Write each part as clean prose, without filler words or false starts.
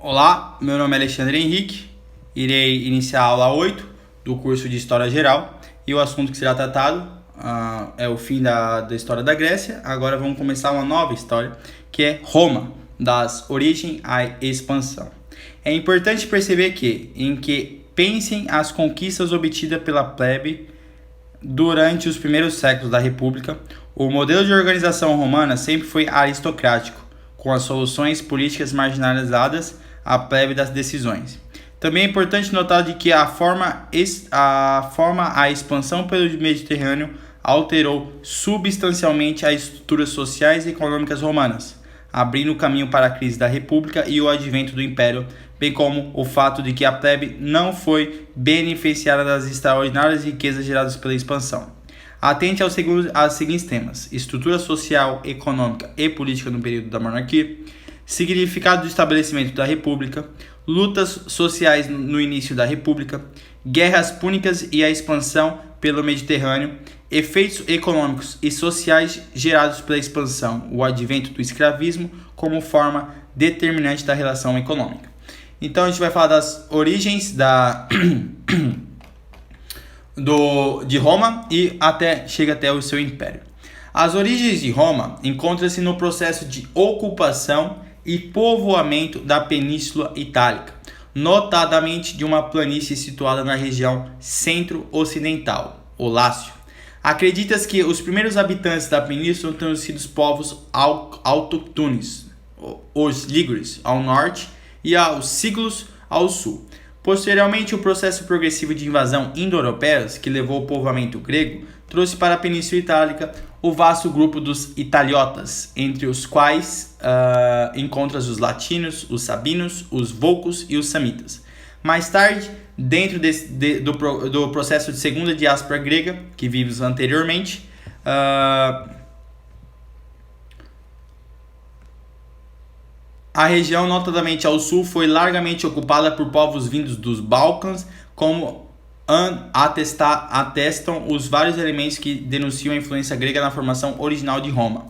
Olá, meu nome é Alexandre Henrique, irei iniciar a aula 8 do curso de História Geral e o assunto que será tratado é o fim da história da Grécia. Agora vamos começar uma nova história, que é Roma, das origens à expansão. É importante perceber que pensem as conquistas obtidas pela plebe durante os primeiros séculos da República, o modelo de organização romana sempre foi aristocrático, com as soluções políticas marginalizadas à plebe das decisões. Também é importante notar de que a expansão pelo Mediterrâneo alterou substancialmente as estruturas sociais e econômicas romanas, abrindo o caminho para a crise da República e o advento do Império, bem como o fato de que a plebe não foi beneficiada das extraordinárias riquezas geradas pela expansão. Atente aos seguintes temas: estrutura social, econômica e política no período da monarquia, significado do estabelecimento da República, lutas sociais no início da República, guerras púnicas e a expansão pelo Mediterrâneo, efeitos econômicos e sociais gerados pela expansão, o advento do escravismo como forma determinante da relação econômica. Então a gente vai falar das origens de Roma e chega até o seu império. As origens de Roma encontram-se no processo de ocupação e povoamento da Península Itálica, notadamente de uma planície situada na região centro-ocidental, o Lácio. Acredita-se que os primeiros habitantes da península tenham sido os povos autóctones, os lígures ao norte e os sículos ao sul. Posteriormente, o processo progressivo de invasão indo-europeia, que levou ao povoamento grego, trouxe para a Península Itálica o vasto grupo dos italiotas, entre os quais encontra-se os latinos, os sabinos, os volcos e os samitas. Mais tarde, dentro do processo de segunda diáspora grega, que vimos anteriormente, a região, notadamente ao sul, foi largamente ocupada por povos vindos dos Balcãs, como atestam os vários elementos que denunciam a influência grega na formação original de Roma.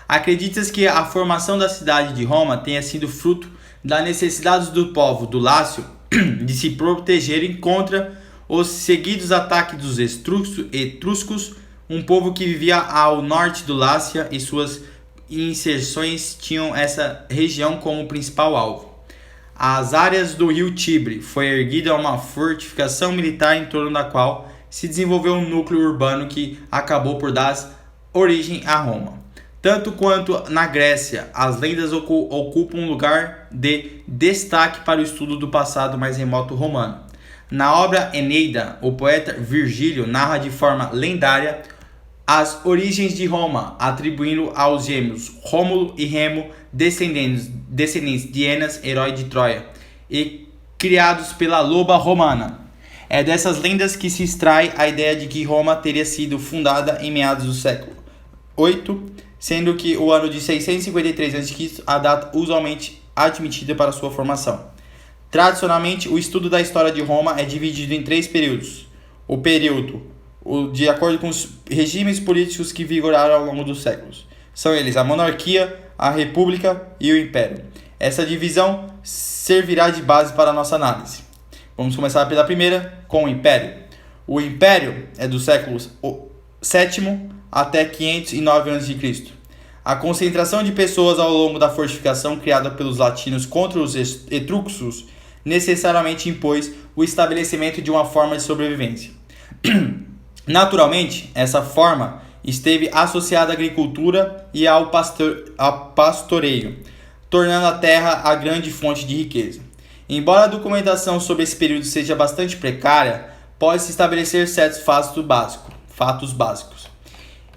Acredita-se que a formação da cidade de Roma tenha sido fruto da necessidade do povo do Lácio de se protegerem contra os seguidos ataques dos etruscos, um povo que vivia ao norte do Lácia e suas inserções tinham essa região como principal alvo. As áreas do rio Tibre foi erguida uma fortificação militar em torno da qual se desenvolveu um núcleo urbano que acabou por dar origem a Roma. Tanto quanto na Grécia, as lendas ocupam um lugar de destaque para o estudo do passado mais remoto romano. Na obra Eneida, o poeta Virgílio narra de forma lendária as origens de Roma, atribuindo aos gêmeos Rômulo e Remo, descendentes de Enas, herói de Troia, e criados pela loba romana. É dessas lendas que se extrai a ideia de que Roma teria sido fundada em meados do século VIII, sendo que o ano de 653 a.C. a data usualmente admitida para sua formação. Tradicionalmente, o estudo da história de Roma é dividido em 3 períodos. O período de acordo com os regimes políticos que vigoraram ao longo dos séculos. São eles a monarquia, a república e o império. Essa divisão servirá de base para a nossa análise. Vamos começar pela primeira, com o império. O império é do século VII até 509 a.C. A concentração de pessoas ao longo da fortificação criada pelos latinos contra os etruscos necessariamente impôs o estabelecimento de uma forma de sobrevivência. Naturalmente, essa forma esteve associada à agricultura e ao pastoreio, tornando a terra a grande fonte de riqueza. Embora a documentação sobre esse período seja bastante precária, pode-se estabelecer certos fatos básicos.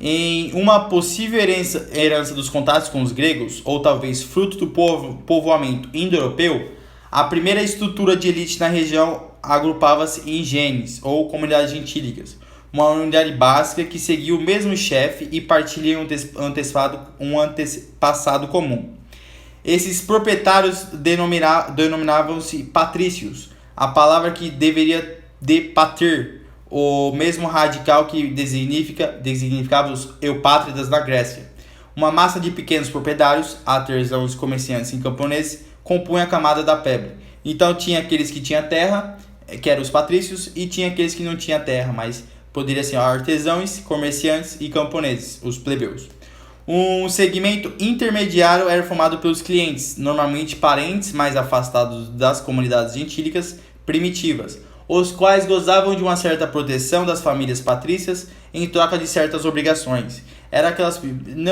Em uma possível herança dos contatos com os gregos, ou talvez fruto do povoamento indo-europeu, a primeira estrutura de elite na região agrupava-se em genes, ou comunidades gentílicas, uma unidade básica que seguia o mesmo chefe e partilha um antepassado comum. Esses proprietários denominavam-se patrícios, a palavra que deveria de pater, o mesmo radical que designificava os eupátridas na Grécia. Uma massa de pequenos proprietários, artesãos, comerciantes e camponeses, compunham a camada da plebe. Então tinha aqueles que tinham terra, que eram os patrícios, e tinha aqueles que não tinham terra, mas poderia ser artesãos, comerciantes e camponeses, os plebeus. Um segmento intermediário era formado pelos clientes, normalmente parentes mais afastados das comunidades gentílicas primitivas, os quais gozavam de uma certa proteção das famílias patrícias em troca de certas obrigações.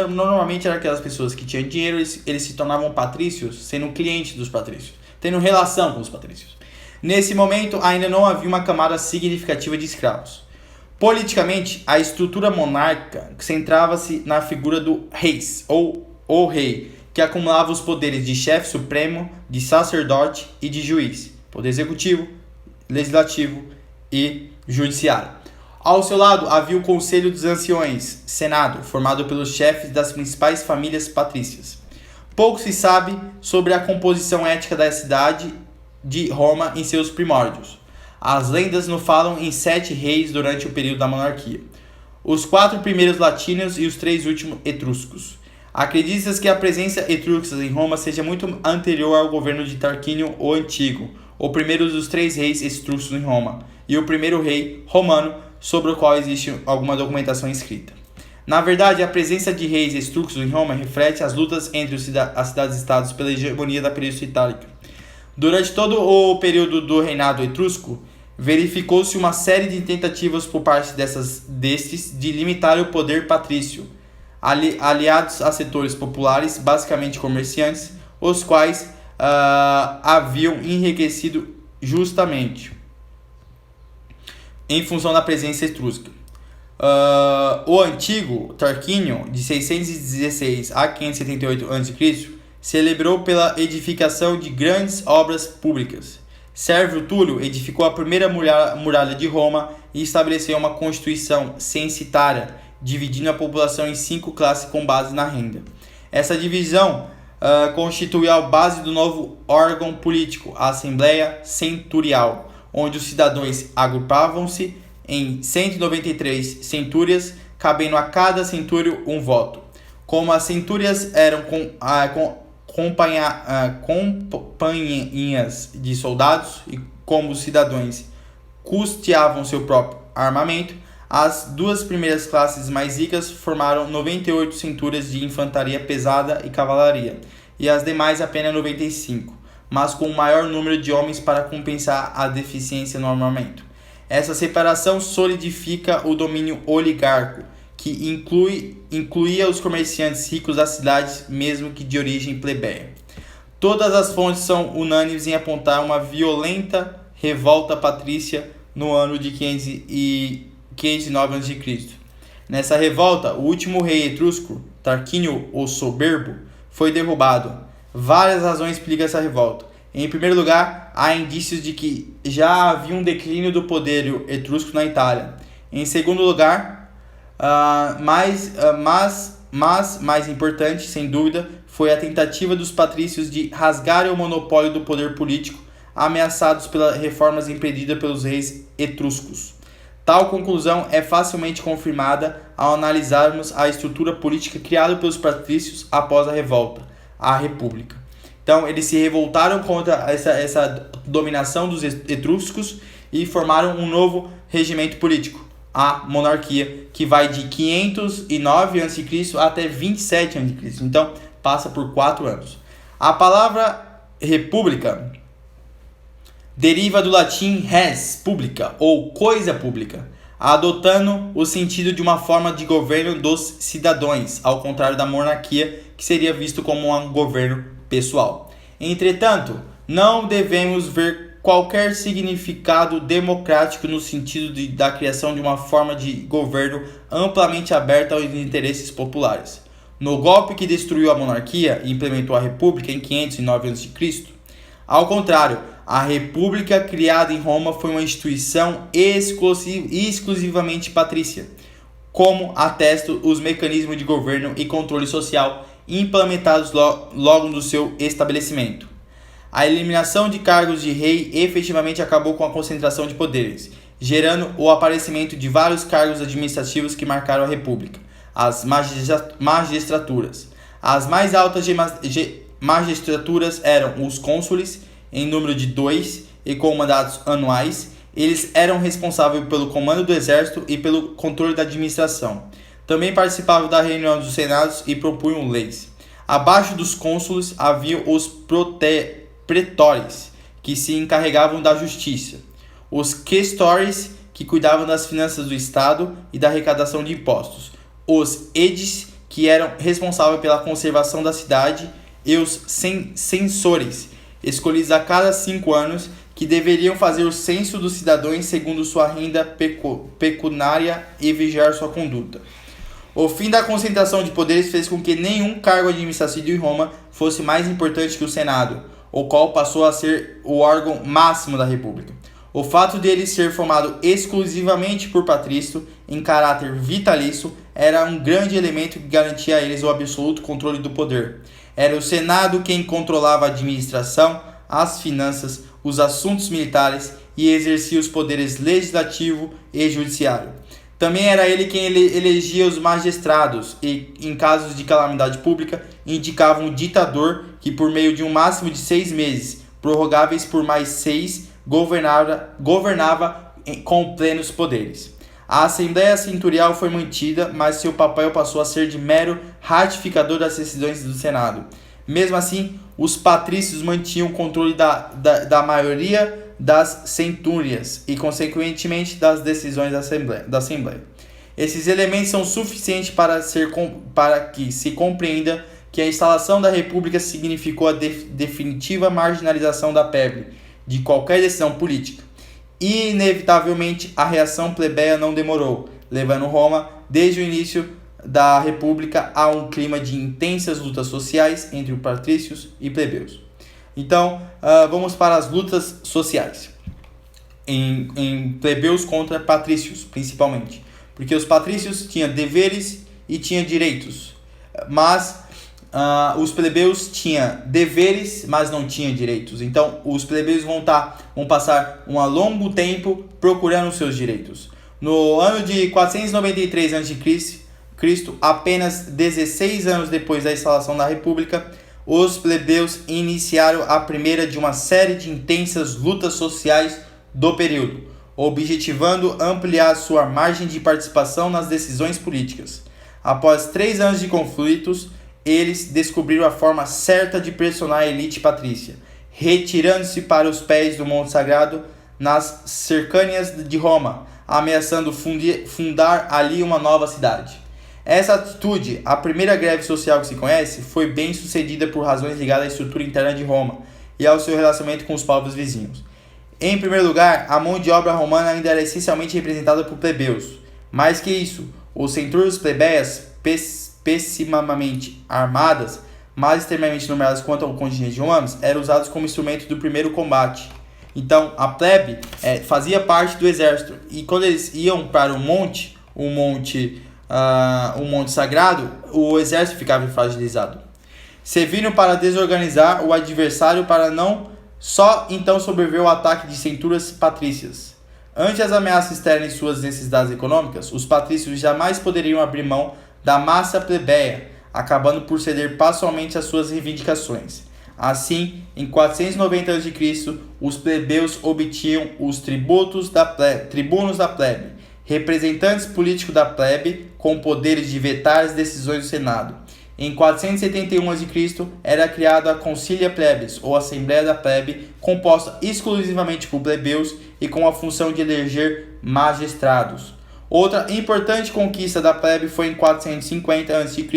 Normalmente eram aquelas pessoas que tinham dinheiro, eles se tornavam patrícios, sendo clientes dos patrícios, tendo relação com os patrícios. Nesse momento, ainda não havia uma camada significativa de escravos. Politicamente, a estrutura monárquica centrava-se na figura do reis, ou o rei, que acumulava os poderes de chefe supremo, de sacerdote e de juiz, poder executivo, legislativo e judiciário. Ao seu lado havia o Conselho dos Anciões, Senado, formado pelos chefes das principais famílias patrícias. Pouco se sabe sobre a composição étnica da cidade de Roma em seus primórdios. As lendas nos falam em 7 reis durante o período da monarquia. Os 4 primeiros latinos e os 3 últimos etruscos. Acredita-se que a presença etrusca em Roma seja muito anterior ao governo de Tarquínio o Antigo, o primeiro dos 3 reis etruscos em Roma, e o primeiro rei romano sobre o qual existe alguma documentação escrita. Na verdade, a presença de reis etruscos em Roma reflete as lutas entre as cidades-estados pela hegemonia da Península Itálica. Durante todo o período do reinado etrusco, verificou-se uma série de tentativas por parte destes de limitar o poder patrício, aliados a setores populares, basicamente comerciantes, os quais haviam enriquecido justamente em função da presença etrusca. O antigo Tarquínio, de 616 a 578 a.C., celebrou pela edificação de grandes obras públicas. Sérvio Túlio edificou a primeira muralha de Roma e estabeleceu uma constituição censitária, dividindo a população em 5 classes com base na renda. Essa divisão constituiu a base do novo órgão político, a Assembleia Centurial, onde os cidadãos agrupavam-se em 193 centúrias, cabendo a cada centúrio um voto. Como as centúrias eram companhias de soldados e como os cidadãos custeavam seu próprio armamento, as 2 primeiras classes mais ricas formaram 98 centúrias de infantaria pesada e cavalaria, e as demais apenas 95, mas com um maior número de homens para compensar a deficiência no armamento. Essa separação solidifica o domínio oligárquico, que incluía os comerciantes ricos das cidades, mesmo que de origem plebeia. Todas as fontes são unânimes em apontar uma violenta revolta patrícia no ano de 509 a.C. Nessa revolta, o último rei etrusco, Tarquínio o Soberbo, foi derrubado. Várias razões explicam essa revolta. Em primeiro lugar, há indícios de que já havia um declínio do poder etrusco na Itália. Em segundo lugar, mais importante, sem dúvida, foi a tentativa dos patrícios de rasgarem o monopólio do poder político, ameaçados pelas reformas empreendidas pelos reis etruscos. Tal conclusão é facilmente confirmada ao analisarmos a estrutura política criada pelos patrícios após a revolta, a República. Então, eles se revoltaram contra essa dominação dos etruscos e formaram um novo regimento político, a monarquia, que vai de 509 a.C. até 27 a.C. Então, passa por 4 anos. A palavra república deriva do latim res publica, ou coisa pública, adotando o sentido de uma forma de governo dos cidadãos, ao contrário da monarquia, que seria visto como um governo pessoal. Entretanto, não devemos ver qualquer significado democrático no sentido da criação de uma forma de governo amplamente aberta aos interesses populares. No golpe que destruiu a monarquia e implementou a república em 509 a.C., ao contrário, a república criada em Roma foi uma instituição exclusivamente patrícia, como atestam os mecanismos de governo e controle social implementados logo no seu estabelecimento. A eliminação de cargos de rei efetivamente acabou com a concentração de poderes, gerando o aparecimento de vários cargos administrativos que marcaram a República, as magistraturas. As mais altas magistraturas eram os cônsules, em número de 2 e com mandatos anuais. Eles eram responsáveis pelo comando do exército e pelo controle da administração. Também participavam da reunião dos senados e propunham leis. Abaixo dos cônsules havia os pretores, que se encarregavam da justiça. Os questores, que cuidavam das finanças do Estado e da arrecadação de impostos. Os edis, que eram responsáveis pela conservação da cidade. E os censores, escolhidos a cada 5 anos, que deveriam fazer o censo dos cidadãos segundo sua renda pecuniária e vigiar sua conduta. O fim da concentração de poderes fez com que nenhum cargo administrativo em Roma fosse mais importante que o Senado, o qual passou a ser o órgão máximo da República. O fato dele ser formado exclusivamente por patrício, em caráter vitalício, era um grande elemento que garantia a eles o absoluto controle do poder. Era o Senado quem controlava a administração, as finanças, os assuntos militares e exercia os poderes legislativo e judiciário. Também era ele quem elegia os magistrados e, em casos de calamidade pública, indicava um ditador que, por meio de um máximo de 6 meses, prorrogáveis por mais 6, governava com plenos poderes. A Assembleia Centurial foi mantida, mas seu papel passou a ser de mero ratificador das decisões do Senado. Mesmo assim, os patrícios mantinham o controle da maioria das centúrias e, consequentemente, das decisões da Assembleia. Esses elementos são suficientes para que se compreenda que a instalação da República significou a definitiva marginalização da plebe de qualquer decisão política. E, inevitavelmente, a reação plebeia não demorou, levando Roma, desde o início da República, a um clima de intensas lutas sociais entre os patrícios e plebeus. Então, vamos para as lutas sociais, em plebeus contra patrícios, principalmente, porque os patrícios tinham deveres e tinham direitos, mas os plebeus tinham deveres, mas não tinham direitos. Então, os plebeus vão passar um longo tempo procurando os seus direitos. No ano de 493 a.C., apenas 16 anos depois da instalação da República, os plebeus iniciaram a primeira de uma série de intensas lutas sociais do período, objetivando ampliar sua margem de participação nas decisões políticas. Após 3 anos de conflitos, eles descobriram a forma certa de pressionar a elite patrícia, retirando-se para os pés do Monte Sagrado nas cercanias de Roma, ameaçando fundar ali uma nova cidade. Essa atitude, a primeira greve social que se conhece, foi bem sucedida por razões ligadas à estrutura interna de Roma e ao seu relacionamento com os povos vizinhos. Em primeiro lugar, a mão de obra romana ainda era essencialmente representada por plebeus. Mais que isso, os centúrios plebeias, pessimamente armadas, mas extremamente numeradas quanto ao contingente de romanos, eram usados como instrumento do primeiro combate. Então, a plebe fazia parte do exército, e quando eles iam para o monte sagrado, o exército ficava fragilizado. Serviram para desorganizar o adversário para não só então sobreviver ao ataque de centúrias patrícias. Ante as ameaças externas e suas necessidades econômicas, os patrícios jamais poderiam abrir mão da massa plebeia, acabando por ceder passoalmente às suas reivindicações. Assim, em 490 a.C., os plebeus obtinham os tribunos da plebe, representantes políticos da plebe com poderes de vetar as decisões do Senado. Em 471 a.C., era criada a Concilia Plebis, ou Assembleia da Plebe, composta exclusivamente por plebeus e com a função de eleger magistrados. Outra importante conquista da plebe foi em 450 a.C.,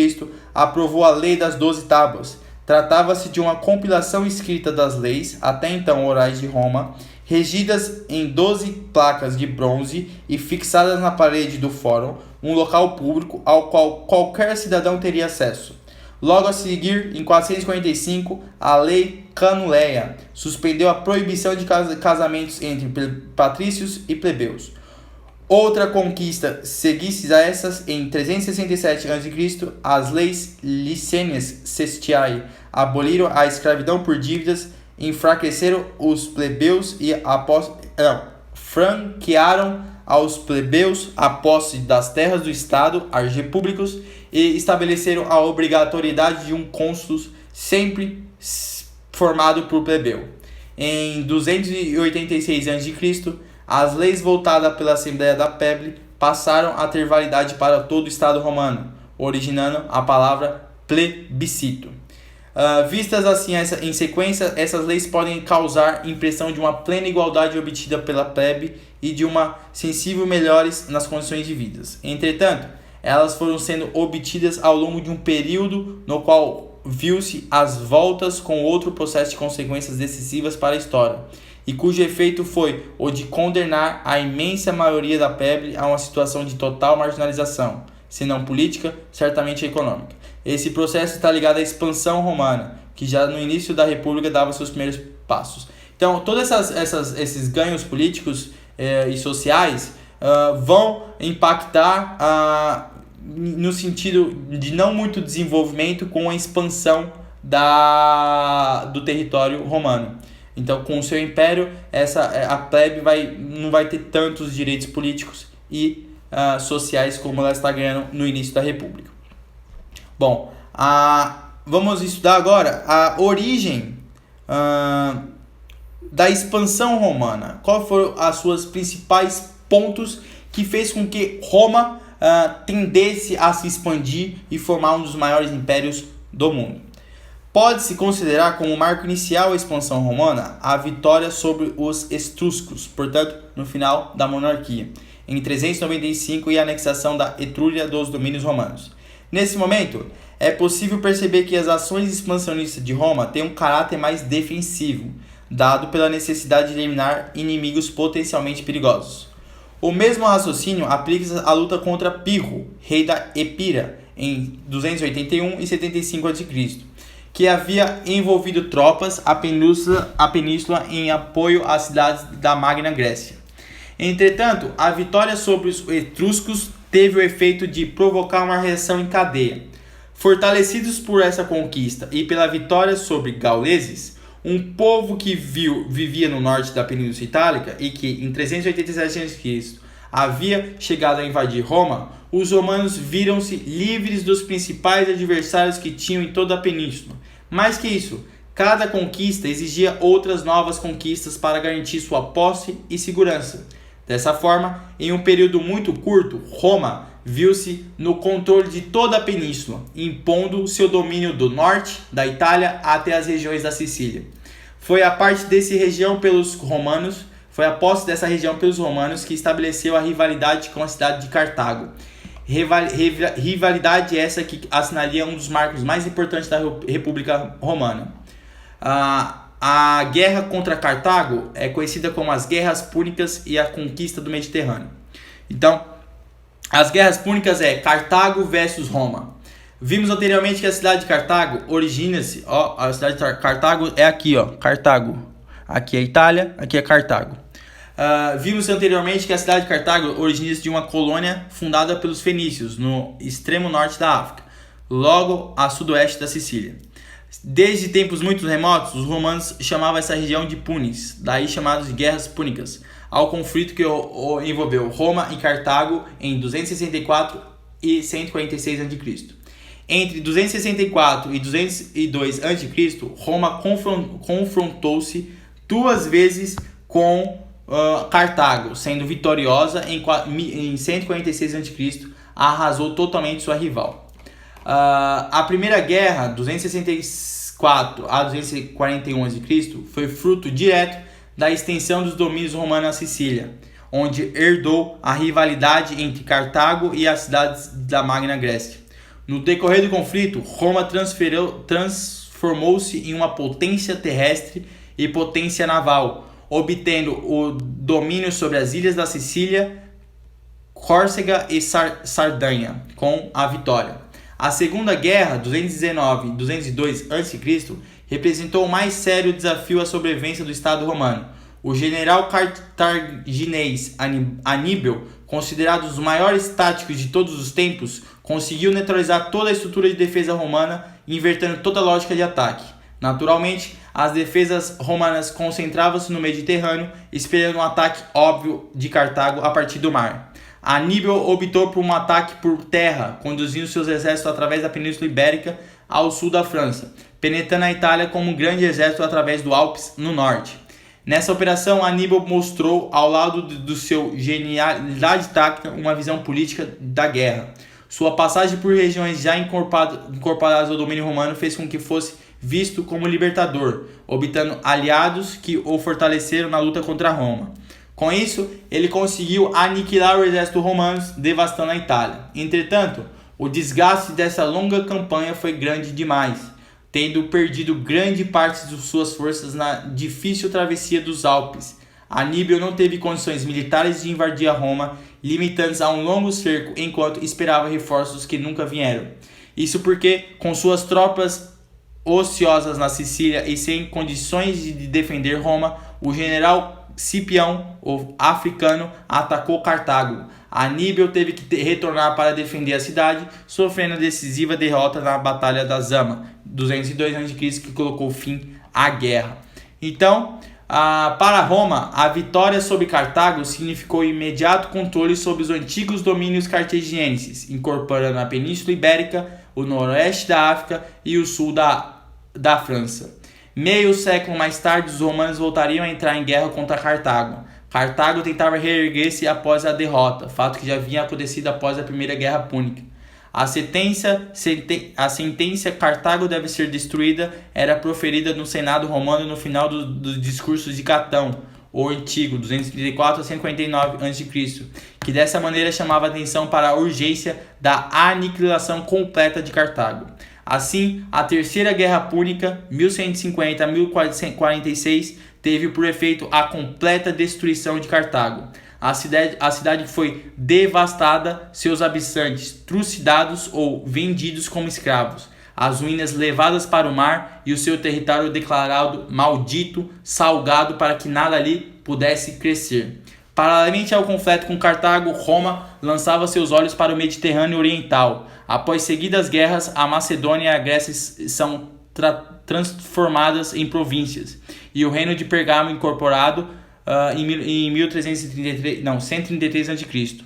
aprovou a Lei das 12 Tábuas. Tratava-se de uma compilação escrita das leis, até então orais de Roma, regidas em 12 placas de bronze e fixadas na parede do fórum, um local público ao qual qualquer cidadão teria acesso. Logo a seguir, em 445, a Lei Canuleia suspendeu a proibição de casamentos entre patrícios e plebeus. Outra conquista seguisse a essas, em 367 a.C., as leis Licênias Sestiae aboliram a escravidão por dívidas, enfraqueceram os plebeus e franquearam aos plebeus a posse das terras do Estado, ares públicos, e estabeleceram a obrigatoriedade de um cônsul sempre formado por plebeu. Em 286 a.C., as leis voltadas pela Assembleia da Plebe passaram a ter validade para todo o Estado romano, originando a palavra plebiscito. Vistas assim em sequência, essas leis podem causar impressão de uma plena igualdade obtida pela plebe e de uma sensível melhores nas condições de vida. Entretanto, elas foram sendo obtidas ao longo de um período no qual viu-se as voltas com outro processo de consequências decisivas para a história, e cujo efeito foi o de condenar a imensa maioria da plebe a uma situação de total marginalização, se não política, certamente econômica. Esse processo está ligado à expansão romana, que já no início da República dava seus primeiros passos. Então, todos esses ganhos políticos e sociais vão impactar no sentido de não muito desenvolvimento com a expansão do território romano. Então, com o seu império, a plebe não vai ter tantos direitos políticos e sociais como ela está ganhando no início da República. Bom, vamos estudar agora a origem da expansão romana. Quais foram os seus principais pontos que fez com que Roma tendesse a se expandir e formar um dos maiores impérios do mundo? Pode-se considerar como marco inicial a expansão romana a vitória sobre os etruscos, portanto, no final da monarquia, em 395, e a anexação da Etrúria dos domínios romanos. Nesse momento, é possível perceber que as ações expansionistas de Roma têm um caráter mais defensivo, dado pela necessidade de eliminar inimigos potencialmente perigosos. O mesmo raciocínio aplica-se à luta contra Pirro, rei da Epira, em 281 e 75 a.C., que havia envolvido tropas à península em apoio às cidades da Magna Grécia. Entretanto, a vitória sobre os etruscos teve o efeito de provocar uma reação em cadeia. Fortalecidos por essa conquista e pela vitória sobre gauleses, um povo que vivia no norte da Península Itálica e que, em 387 a.C., havia chegado a invadir Roma, os romanos viram-se livres dos principais adversários que tinham em toda a península. Mais que isso, cada conquista exigia outras novas conquistas para garantir sua posse e segurança. Dessa forma, em um período muito curto, Roma viu-se no controle de toda a península, impondo seu domínio do norte da Itália até as regiões da Sicília. Foi a posse dessa região pelos romanos que estabeleceu a rivalidade com a cidade de Cartago. Rivalidade essa que assinaria um dos marcos mais importantes da República Romana. A guerra contra Cartago é conhecida como as Guerras Púnicas e a conquista do Mediterrâneo. Então, as Guerras Púnicas é Cartago versus Roma. Vimos anteriormente que a cidade de Cartago origina-se... a cidade de Cartago é aqui, Cartago. Aqui é Itália, aqui é Cartago. Vimos anteriormente que a cidade de Cartago origina-se de uma colônia fundada pelos fenícios, no extremo norte da África, logo a sudoeste da Sicília. Desde tempos muito remotos, os romanos chamavam essa região de Punis, daí chamados de Guerras Púnicas, ao conflito que envolveu Roma e Cartago em 264 e 146 a.C. Entre 264 e 202 a.C., Roma confrontou-se duas vezes com Cartago, sendo vitoriosa em 146 a.C., arrasou totalmente sua rival. A primeira guerra, 264 a 241 a.C., foi fruto direto da extensão dos domínios romanos na Sicília, onde herdou a rivalidade entre Cartago e as cidades da Magna Grécia. No decorrer do conflito, Roma transformou-se em uma potência terrestre e potência naval, obtendo o domínio sobre as ilhas da Sicília, Córcega e Sardanha, com a vitória. A Segunda Guerra, 219 e 202 a.C., representou o mais sério desafio à sobrevivência do Estado romano. O general cartaginês Aníbal, considerado um dos maiores táticos de todos os tempos, conseguiu neutralizar toda a estrutura de defesa romana, invertendo toda a lógica de ataque. Naturalmente, as defesas romanas concentravam-se no Mediterrâneo, esperando um ataque óbvio de Cartago a partir do mar. Aníbal optou por um ataque por terra, conduzindo seus exércitos através da Península Ibérica ao sul da França, penetrando a Itália como um grande exército através do Alpes no norte. Nessa operação, Aníbal mostrou, ao lado do seu genialidade tática, uma visão política da guerra. Sua passagem por regiões já incorporadas ao domínio romano fez com que fosse visto como libertador, obtendo aliados que o fortaleceram na luta contra Roma. Com isso, ele conseguiu aniquilar o exército romano, devastando a Itália. Entretanto, o desgaste dessa longa campanha foi grande demais, tendo perdido grande parte de suas forças na difícil travessia dos Alpes. Aníbal não teve condições militares de invadir a Roma, limitando-se a um longo cerco enquanto esperava reforços que nunca vieram. Isso porque, com suas tropas ociosas na Sicília e sem condições de defender Roma, o general Cipião, o africano, atacou Cartago. Aníbal teve que retornar para defender a cidade, sofrendo a decisiva derrota na Batalha da Zama, 202 a.C., que colocou fim à guerra. Então, para Roma, a vitória sobre Cartago significou imediato controle sobre os antigos domínios cartagineses, incorporando a Península Ibérica, o noroeste da África e o sul da França. Meio século mais tarde, os romanos voltariam a entrar em guerra contra Cartago. Cartago tentava reerguer-se após a derrota, fato que já havia acontecido após a Primeira Guerra Púnica. A sentença Cartago deve ser destruída era proferida no Senado romano no final dos discursos de Catão, o Antigo, 234 a 149 a.C., que dessa maneira chamava atenção para a urgência da aniquilação completa de Cartago. Assim, a Terceira Guerra Púnica, 1150 a 1046, teve por efeito a completa destruição de Cartago. A cidade foi devastada, seus habitantes trucidados ou vendidos como escravos, as ruínas levadas para o mar e o seu território declarado maldito, salgado para que nada ali pudesse crescer. Paralelamente ao conflito com Cartago, Roma lançava seus olhos para o Mediterrâneo Oriental. Após seguidas guerras, a Macedônia e a Grécia são transformadas em províncias, e o reino de Pérgamo incorporado em 133 a.C.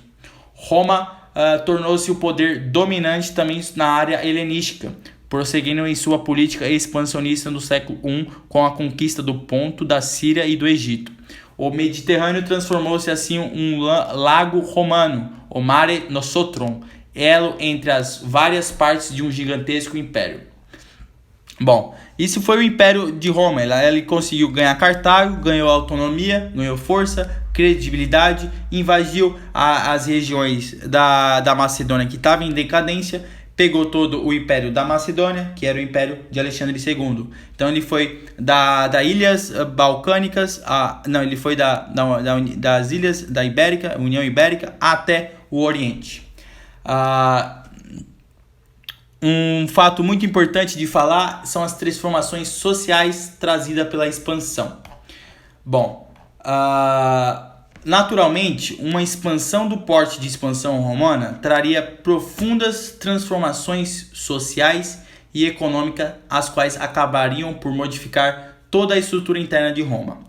Roma tornou-se o poder dominante também na área helenística, prosseguindo em sua política expansionista no século I com a conquista do Ponto, da Síria e do Egito. O Mediterrâneo transformou-se assim em um lago romano, o Mare Nostrum, elo entre as várias partes de um gigantesco império. Bom, isso foi o Império de Roma. Ele conseguiu ganhar Cartago, ganhou autonomia, ganhou força, credibilidade, invadiu as regiões da Macedônia que estava em decadência, pegou todo o Império da Macedônia, que era o Império de Alexandre II. Então ele foi das Ilhas Balcânicas, ele foi das Ilhas da Ibérica, União Ibérica, até o Oriente. Um fato muito importante de falar são as transformações sociais trazidas pela expansão. Bom, naturalmente, uma expansão do porte de expansão romana traria profundas transformações sociais e econômicas, as quais acabariam por modificar toda a estrutura interna de Roma.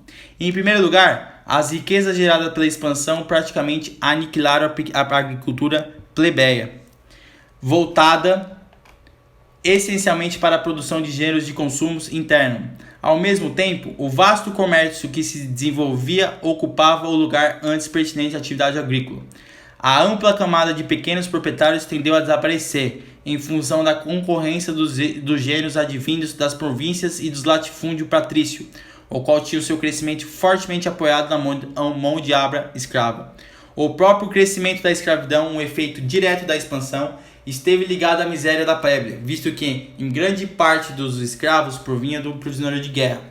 Em primeiro lugar, as riquezas geradas pela expansão praticamente aniquilaram a agricultura plebeia, voltada essencialmente para a produção de gêneros de consumo interno. Ao mesmo tempo, o vasto comércio que se desenvolvia ocupava o lugar antes pertinente à atividade agrícola. A ampla camada de pequenos proprietários tendeu a desaparecer, em função da concorrência dos gêneros advindos das províncias e dos latifúndio patrício, o qual tinha o seu crescimento fortemente apoiado na mão de obra escrava. O próprio crescimento da escravidão, um efeito direto da expansão, esteve ligado à miséria da plebe, visto que, em grande parte dos escravos provinha do prisioneiro de guerra.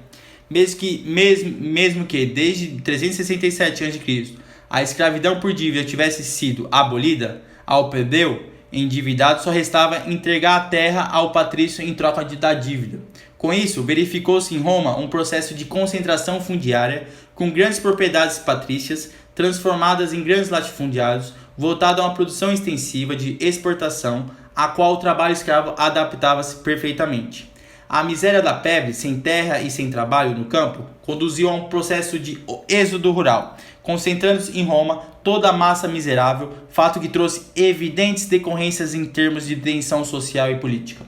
Mesmo que desde 367 a.C. a escravidão por dívida tivesse sido abolida, ao plebeu endividado só restava entregar a terra ao patrício em troca da dívida. Com isso, verificou-se em Roma um processo de concentração fundiária, com grandes propriedades patrícias transformadas em grandes latifundiários, voltado a uma produção extensiva de exportação, a qual o trabalho escravo adaptava-se perfeitamente. A miséria da plebe, sem terra e sem trabalho no campo, conduziu a um processo de êxodo rural, concentrando-se em Roma toda a massa miserável, fato que trouxe evidentes decorrências em termos de tensão social e política.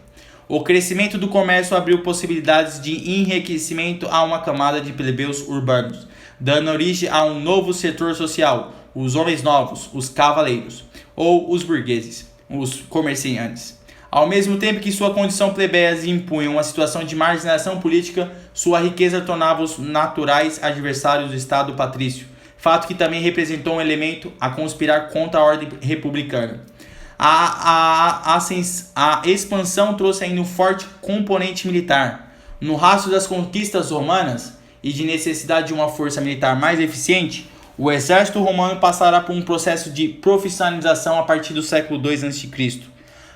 O crescimento do comércio abriu possibilidades de enriquecimento a uma camada de plebeus urbanos, dando origem a um novo setor social, os homens novos, os cavaleiros, ou os burgueses, os comerciantes. Ao mesmo tempo que sua condição plebeia impunha uma situação de marginação política, sua riqueza tornava-os naturais adversários do Estado patrício, fato que também representou um elemento a conspirar contra a ordem republicana. A expansão trouxe ainda um forte componente militar. No rastro das conquistas romanas e de necessidade de uma força militar mais eficiente, o exército romano passará por um processo de profissionalização a partir do século II a.C.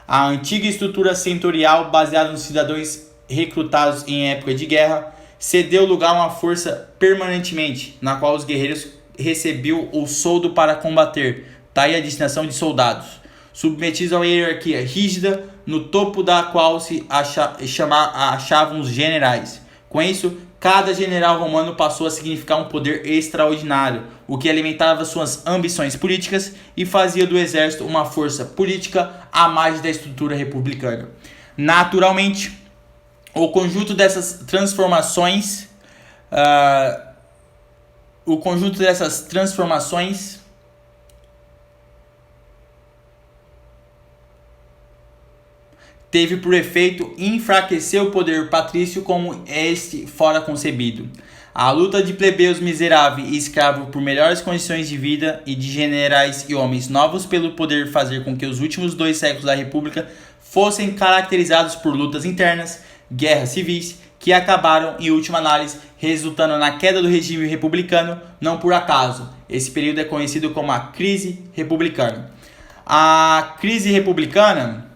A antiga estrutura setorial, baseada nos cidadãos recrutados em época de guerra, cedeu lugar a uma força permanentemente, na qual os guerreiros recebiam o soldo para combater, daí a destinação de soldados, submetidos a uma hierarquia rígida, no topo da qual se achavam os generais. Com isso, cada general romano passou a significar um poder extraordinário, o que alimentava suas ambições políticas e fazia do exército uma força política à margem da estrutura republicana. Naturalmente, o conjunto dessas transformações teve por efeito enfraquecer o poder patrício como este fora concebido. A luta de plebeus miseráveis e escravos por melhores condições de vida e de generais e homens novos pelo poder fazer com que os últimos 2 séculos da República fossem caracterizados por lutas internas, guerras civis, que acabaram, em última análise, resultando na queda do regime republicano, não por acaso. Esse período é conhecido como a crise republicana. A crise republicana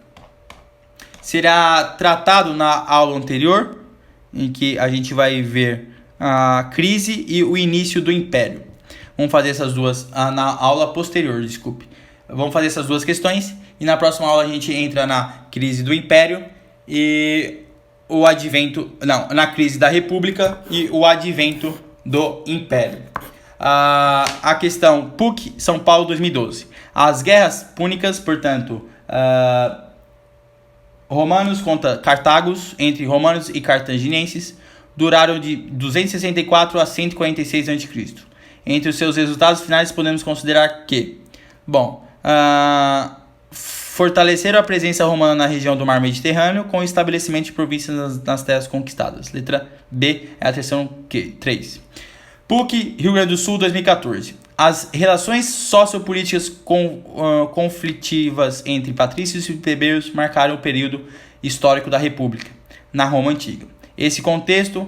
será tratado na aula anterior, em que a gente vai ver a crise e o início do império. Vamos fazer essas duas na aula posterior, desculpe. Vamos fazer essas duas questões e na próxima aula a gente entra na crise do império e o advento, na crise da república e o advento do império. A questão PUC, São Paulo 2012. As guerras púnicas, portanto, romanos contra cartagos, entre romanos e cartaginenses, duraram de 264 a 146 a.C. Entre os seus resultados finais podemos considerar que, fortaleceram a presença romana na região do Mar Mediterrâneo com o estabelecimento de províncias nas terras conquistadas. Letra B é a questão 3. PUC, Rio Grande do Sul, 2014. As relações sociopolíticas conflitivas entre patrícios e plebeus marcaram o período histórico da República, na Roma Antiga. Nesse contexto,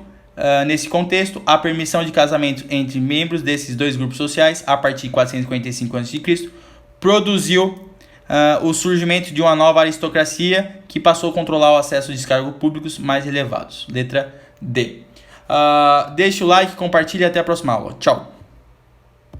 a permissão de casamento entre membros desses dois grupos sociais, a partir de 455 a.C., produziu o surgimento de uma nova aristocracia que passou a controlar o acesso de cargos públicos mais elevados. Letra D. Deixa o like, compartilha e até a próxima aula. Tchau!